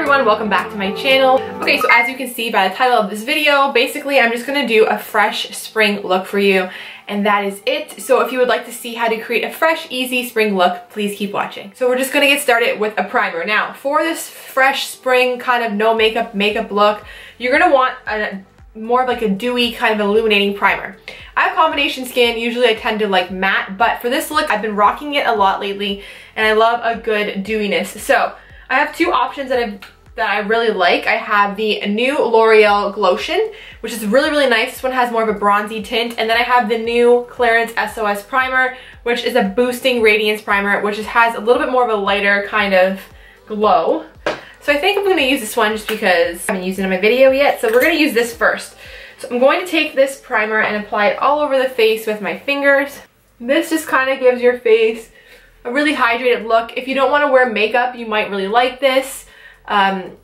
everyone, welcome back to my channel. Okay, so as you can see by the title of this video, basically I'm just gonna do a fresh spring look for you, and that is it. So if you would like to see how to create a fresh, easy spring look, please keep watching. So we're just gonna get started with a primer. Now, for this fresh spring kind of no makeup look, you're gonna want more of like a dewy kind of illuminating primer. I have combination skin, usually I tend to like matte, but for this look I've been rocking it a lot lately and I love a good dewiness. So I have two options that I really like. I have the new L'Oreal Glotion, which is really nice. This one has more of a bronzy tint, and then I have the new Clarins SOS primer, which is a boosting radiance primer, which has a little bit more of a lighter kind of glow. So I think I'm going to use this one just because I haven't used it in my video yet. So we're going to use this first. So I'm going to take this primer and apply it all over the face with my fingers. This just kind of gives your face a really hydrated look. If you don't want to wear makeup, you might really like this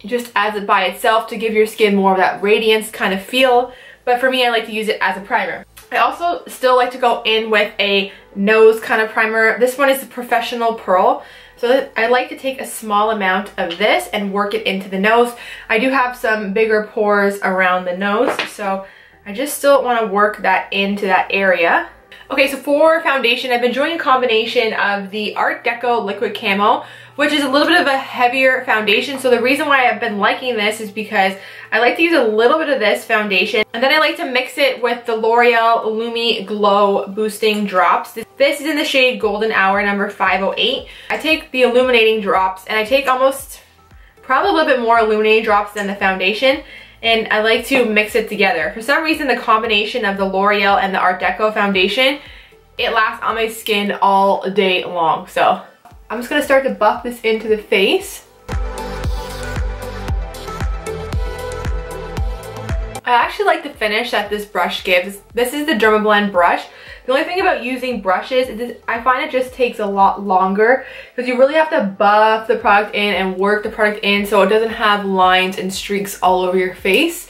just as it by itself to give your skin more of that radiance kind of feel. But for me, I like to use it as a primer. I also still like to go in with a nose kind of primer. This one is the Porefessional Pearl. So I like to take a small amount of this and work it into the nose. I do have some bigger pores around the nose, so I just still want to work that into that area. Okay, so for foundation, I've been enjoying a combination of the Art Deco Liquid Camo, which is a little bit of a heavier foundation. So the reason why I've been liking this is because I like to use a little bit of this foundation, and then I like to mix it with the L'Oreal Lumi Glow Boosting Drops. This is in the shade Golden Hour number 508. I take the illuminating drops, and I take almost, probably a little bit more illuminating drops than the foundation, and I like to mix it together. For some reason, the combination of the L'Oreal and the Art Deco foundation, it lasts on my skin all day long. So I'm just gonna start to buff this into the face. I actually like the finish that this brush gives. This is the Dermablend brush. The only thing about using brushes is I find it just takes a lot longer because you really have to buff the product in and work the product in so it doesn't have lines and streaks all over your face.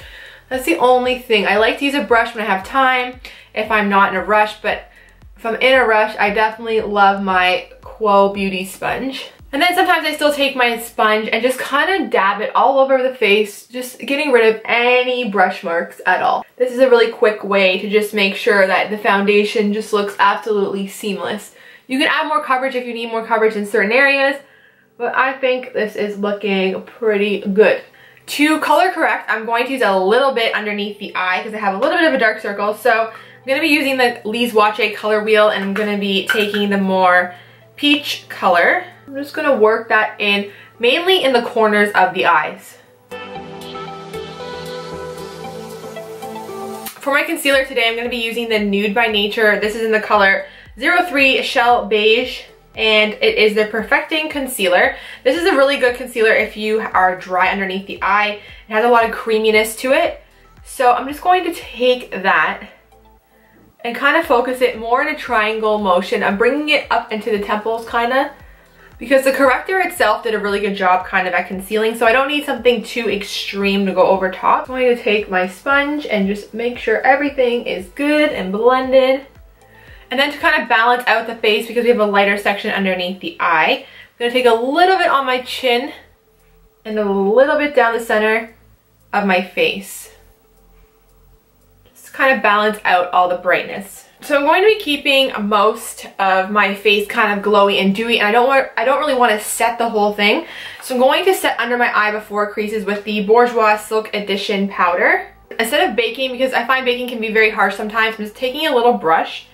That's the only thing. I like to use a brush when I have time, if I'm not in a rush, but if I'm in a rush, I definitely love my Quo Beauty sponge. And then sometimes I still take my sponge and just kind of dab it all over the face, just getting rid of any brush marks at all. This is a really quick way to just make sure that the foundation just looks absolutely seamless. You can add more coverage if you need more coverage in certain areas, but I think this is looking pretty good. To color correct, I'm going to use a little bit underneath the eye because I have a little bit of a dark circle. So I'm going to be using the Lise Watier color wheel, and I'm going to be taking the more peach color. I'm just going to work that in, mainly in the corners of the eyes. For my concealer today, I'm going to be using the Nude by Nature. This is in the color 03 Shell Beige, and it is the Perfecting Concealer. This is a really good concealer if you are dry underneath the eye. It has a lot of creaminess to it. So I'm just going to take that and kind of focus it more in a triangle motion. I'm bringing it up into the temples kind of, because the corrector itself did a really good job kind of at concealing, so I don't need something too extreme to go over top. I'm going to take my sponge and just make sure everything is good and blended. And then to kind of balance out the face, because we have a lighter section underneath the eye, I'm going to take a little bit on my chin and a little bit down the center of my face. Just kind of balance out all the brightness. So I'm going to be keeping most of my face kind of glowy and dewy, and I don't really want to set the whole thing. So I'm going to set under my eye before creases with the Bourjois Silk Edition powder. Instead of baking, because I find baking can be very harsh sometimes, I'm just taking a little brush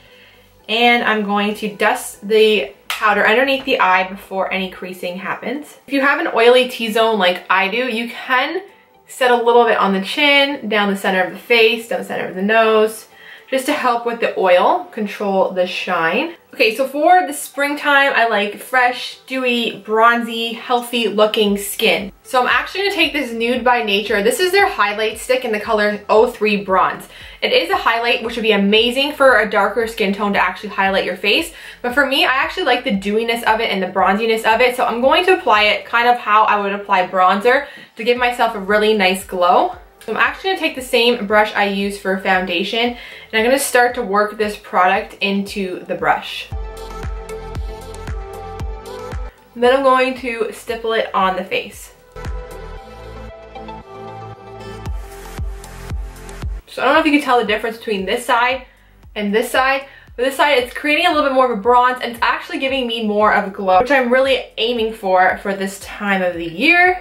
and I'm going to dust the powder underneath the eye before any creasing happens. If you have an oily T-zone like I do, you can set a little bit on the chin, down the center of the face, down the center of the nose, just to help with the oil, control the shine. Okay, so for the springtime, I like fresh, dewy, bronzy, healthy looking skin. So I'm actually gonna take this Nude by Nature. This is their highlight stick in the color 03 Bronze. It is a highlight, which would be amazing for a darker skin tone to actually highlight your face. But for me, I actually like the dewiness of it and the bronziness of it. So I'm going to apply it kind of how I would apply bronzer to give myself a really nice glow. So I'm actually going to take the same brush I use for foundation, and I'm going to start to work this product into the brush. And then I'm going to stipple it on the face. So I don't know if you can tell the difference between this side and this side. But this side, it's creating a little bit more of a bronze, and it's actually giving me more of a glow, which I'm really aiming for this time of the year.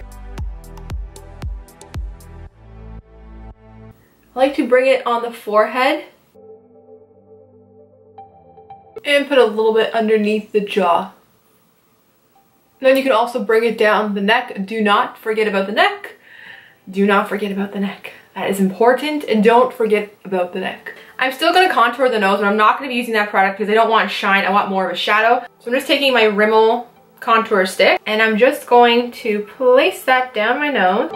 I like to bring it on the forehead and put a little bit underneath the jaw. And then you can also bring it down the neck. Do not forget about the neck. Do not forget about the neck. That is important, and don't forget about the neck. I'm still going to contour the nose, but I'm not going to be using that product because I don't want shine. I want more of a shadow. So I'm just taking my Rimmel Contour Stick, and I'm just going to place that down my nose.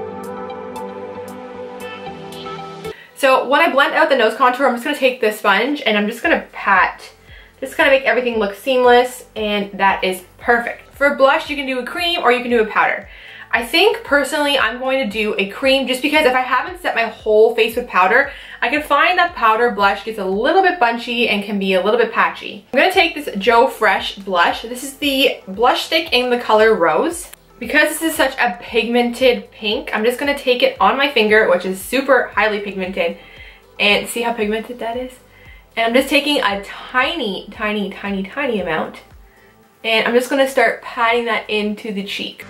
So when I blend out the nose contour, I'm just going to take this sponge and I'm just going to pat. Just kind of make everything look seamless, and that is perfect. For blush, you can do a cream or you can do a powder. I think personally I'm going to do a cream just because if I haven't set my whole face with powder, I can find that powder blush gets a little bit bunchy and can be a little bit patchy. I'm going to take this Joe Fresh blush. This is the blush stick in the color Rose. Because this is such a pigmented pink, I'm just going to take it on my finger, which is super highly pigmented, and see how pigmented that is? And I'm just taking a tiny, tiny, tiny, tiny amount, and I'm just going to start patting that into the cheek.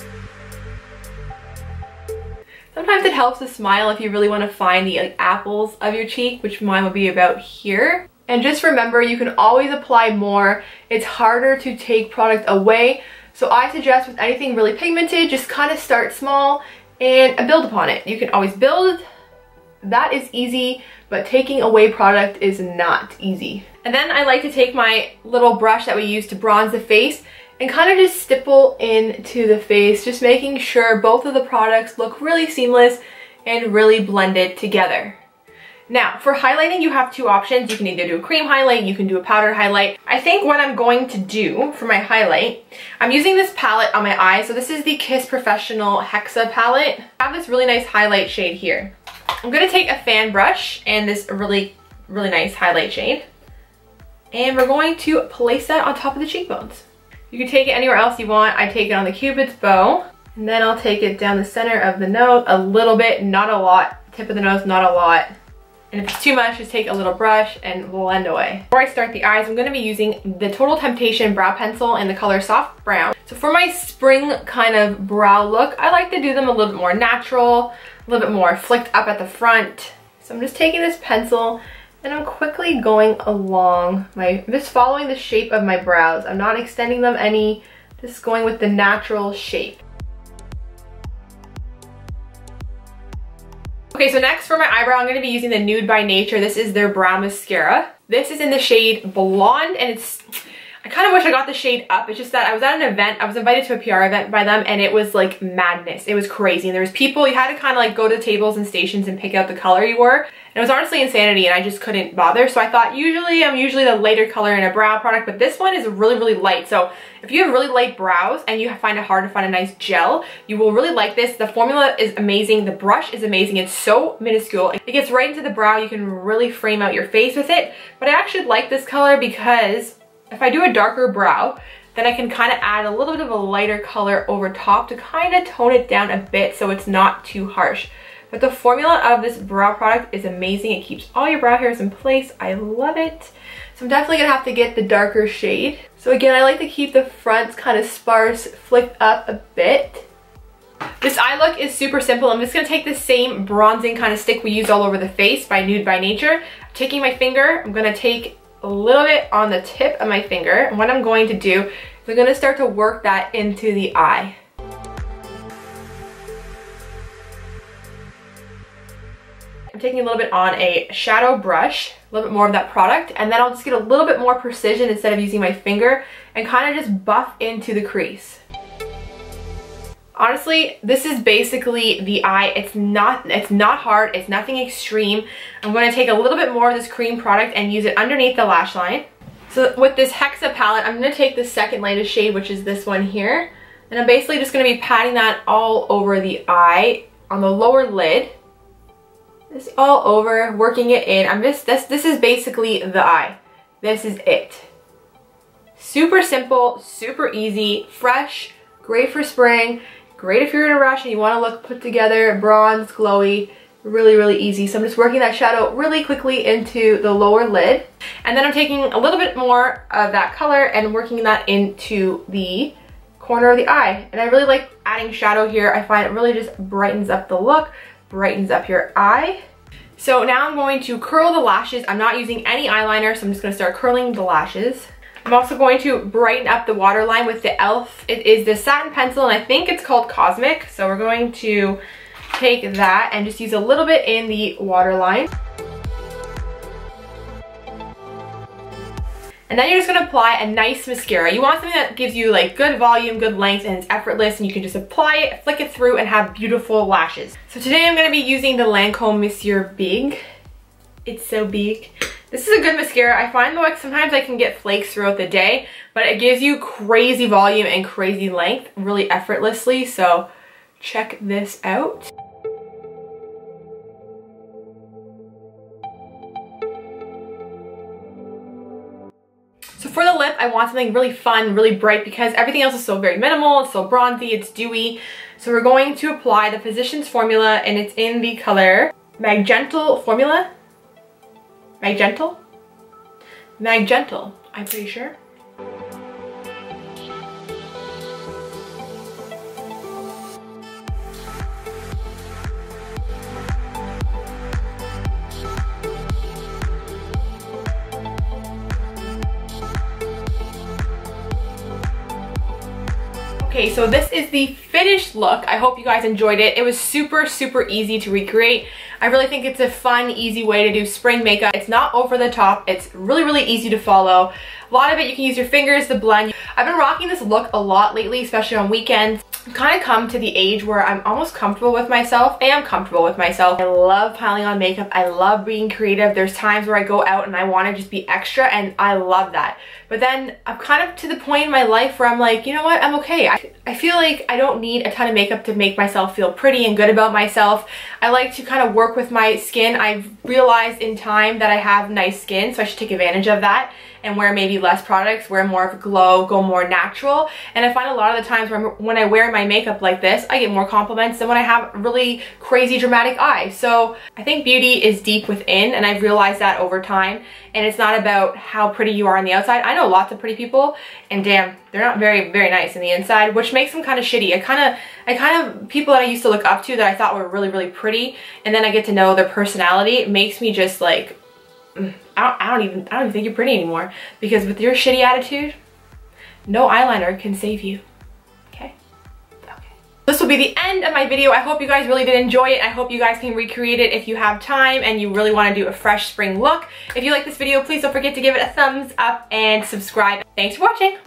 Sometimes it helps to smile if you really want to find the apples of your cheek, which mine would be about here. And just remember, you can always apply more. It's harder to take product away. So I suggest with anything really pigmented, just kind of start small and build upon it. You can always build. That is easy, but taking away product is not easy. And then I like to take my little brush that we use to bronze the face and kind of just stipple into the face, just making sure both of the products look really seamless and really blended together. Now, for highlighting, you have two options. You can either do a cream highlight, you can do a powder highlight. I think what I'm going to do for my highlight, I'm using this palette on my eye. So this is the Porefessional Hexa Palette. I have this really nice highlight shade here. I'm gonna take a fan brush and this really, really nice highlight shade, and we're going to place that on top of the cheekbones. You can take it anywhere else you want. I take it on the Cupid's bow, and then I'll take it down the center of the nose a little bit, not a lot. Tip of the nose, not a lot. And if it's too much, just take a little brush and blend away. Before I start the eyes, I'm gonna be using the Total Temptation Brow Pencil in the color Soft Brown. So for my spring kind of brow look, I like to do them a little bit more natural, a little bit more flicked up at the front. So I'm just taking this pencil and I'm quickly going along I'm just following the shape of my brows. I'm not extending them any, just going with the natural shape. Okay, so next for my eyebrow, I'm going to be using the Nude by Nature. This is their brow mascara. This is in the shade Blonde, and I kind of wish I got the shade Up. It's just that I was at an event, I was invited to a PR event by them, and it was like madness. It was crazy, and there was people, you had to kind of like go to tables and stations and pick out the color you were. And it was honestly insanity, and I just couldn't bother. So I thought I'm usually the lighter color in a brow product, but this one is really, really light. So if you have really light brows and you find it hard to find a nice gel, you will really like this. The formula is amazing. The brush is amazing. It's so minuscule. It gets right into the brow. You can really frame out your face with it. But I actually like this color because if I do a darker brow, then I can kind of add a little bit of a lighter color over top to kind of tone it down a bit so it's not too harsh. But the formula of this brow product is amazing. It keeps all your brow hairs in place. I love it. So I'm definitely gonna have to get the darker shade. So again, I like to keep the fronts kind of sparse, flicked up a bit. This eye look is super simple. I'm just gonna take the same bronzing kind of stick we use all over the face by Nude by Nature. I'm taking my finger, I'm gonna take a little bit on the tip of my finger. And what I'm going to do is I'm gonna start to work that into the eye. I'm taking a little bit on a shadow brush, a little bit more of that product, and then I'll just get a little bit more precision instead of using my finger and kind of just buff into the crease. Honestly, this is basically the eye. It's not hard, it's nothing extreme. I'm going to take a little bit more of this cream product and use it underneath the lash line. So with this Hexa palette, I'm going to take the second lightest shade, which is this one here, and I'm basically just going to be patting that all over the eye on the lower lid. This all over, working it in. This is basically the eye. This is it. Super simple, super easy, fresh, great for spring, great if you're in a rush and you want to look put together, bronze, glowy. Really, really easy. So I'm just working that shadow really quickly into the lower lid. And then I'm taking a little bit more of that color and working that into the corner of the eye. And I really like adding shadow here. I find it really just brightens up the look, brightens up your eye. So now I'm going to curl the lashes. I'm not using any eyeliner, so I'm just going to start curling the lashes. I'm also going to brighten up the waterline with the E.L.F. It is the satin pencil, and I think it's called Cosmic. So we're going to take that and just use a little bit in the waterline. And then you're just going to apply a nice mascara. You want something that gives you like good volume, good length, and it's effortless, and you can just apply it, flick it through, and have beautiful lashes. So today I'm going to be using the Lancome Monseur Big. It's so big. This is a good mascara. I find though like sometimes I can get flakes throughout the day, but it gives you crazy volume and crazy length really effortlessly. So check this out. So for the lip, I want something really fun, really bright, because everything else is so very minimal, it's so bronzy, it's dewy. So we're going to apply the Physicians Formula, and it's in the color Magentle Formula. Magentle, I'm pretty sure. Okay, so this is the finished look. I hope you guys enjoyed it. It was super, super easy to recreate. I really think it's a fun, easy way to do spring makeup. It's not over the top. It's really, really easy to follow. A lot of it you can use your fingers to blend. I've been rocking this look a lot lately, especially on weekends. I've kind of come to the age where I'm almost comfortable with myself. I am comfortable with myself. I love piling on makeup. I love being creative. There's times where I go out and I want to just be extra, and I love that. But then I'm kind of to the point in my life where I'm like, you know what, I'm okay. I feel like I don't need a ton of makeup to make myself feel pretty and good about myself. I like to kind of work with my skin. I've realized in time that I have nice skin, so I should take advantage of that and wear maybe less products, wear more of a glow, go more natural. And I find a lot of the times when I wear my makeup like this, I get more compliments than when I have really crazy dramatic eyes. So I think beauty is deep within, and I've realized that over time. And it's not about how pretty you are on the outside. I know lots of pretty people, and damn, they're not very, very nice on the inside, which makes them kind of shitty. I kind of, people that I used to look up to that I thought were really, really pretty, and then I get to know their personality, it makes me just like, I don't even think you're pretty anymore, because with your shitty attitude, no eyeliner can save you. Okay? Okay. This will be the end of my video. I hope you guys really did enjoy it. I hope you guys can recreate it if you have time and you really want to do a fresh spring look. If you like this video, please don't forget to give it a thumbs up and subscribe. Thanks for watching.